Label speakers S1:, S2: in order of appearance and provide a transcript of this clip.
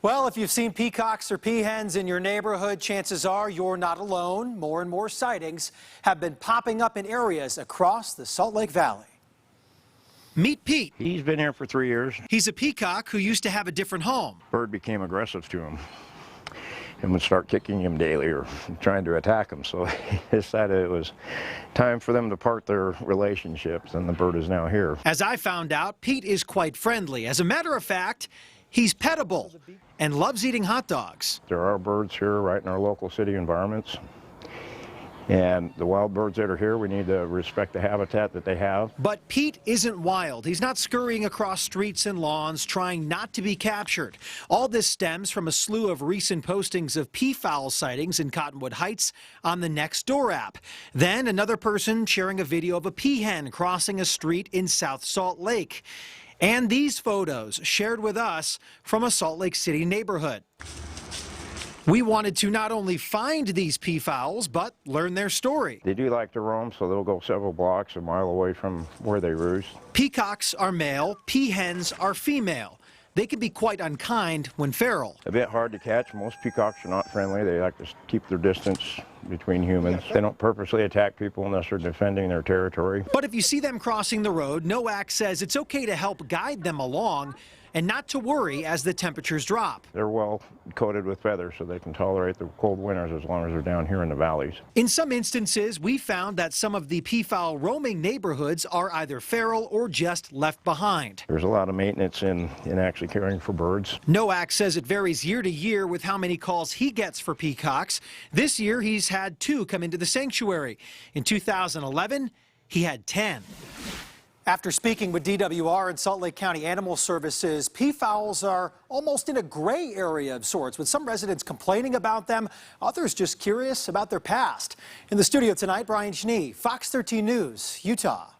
S1: Well, if you've seen peacocks or peahens in your neighborhood, chances are you're not alone. More and more sightings have been popping up in areas across the Salt Lake Valley. Meet Pete.
S2: He's been here for 3 years.
S1: He's a peacock who used to have a different home.
S2: Bird became aggressive to him and would start kicking him daily or trying to attack him. So he decided it was time for them to part their relationships, and the bird is now here.
S1: As I found out, Pete is quite friendly. As a matter of fact, he's pettable and loves eating hot dogs.
S2: There are birds here right in our local city environments. And the wild birds that are here, we need to respect the habitat that they have.
S1: But Pete isn't wild. He's not scurrying across streets and lawns trying not to be captured. All this stems from a slew of recent postings of peafowl sightings in Cottonwood Heights on the Nextdoor app. Then another person sharing a video of a peahen crossing a street in South Salt Lake. And these photos shared with us from a Salt Lake City neighborhood. We wanted to not only find these peafowls, but learn their story.
S2: They do like to roam, so they'll go several blocks, a mile away from where they roost.
S1: Peacocks are male, peahens are female. They can be quite unkind when feral.
S2: A bit hard to catch. Most peacocks are not friendly. They like to keep their distance between humans. They don't purposely attack people unless they're defending their territory.
S1: But if you see them crossing the road, NOAC says it's okay to help guide them along and not to worry as the temperatures drop.
S2: They're well coated with feathers, so they can tolerate the cold winters as long as they're down here in the valleys.
S1: In some instances, we found that some of the peafowl roaming neighborhoods are either feral or just left behind.
S2: There's a lot of maintenance in actually caring for birds.
S1: NOAC says it varies year to year with how many calls he gets for peacocks. This year, he's had 2 come into the sanctuary. In 2011, he had 10. After speaking with DWR and Salt Lake County Animal Services, peafowls are almost in a gray area of sorts, with some residents complaining about them, others just curious about their past. In the studio tonight, Brian Schnee, Fox 13 News, Utah.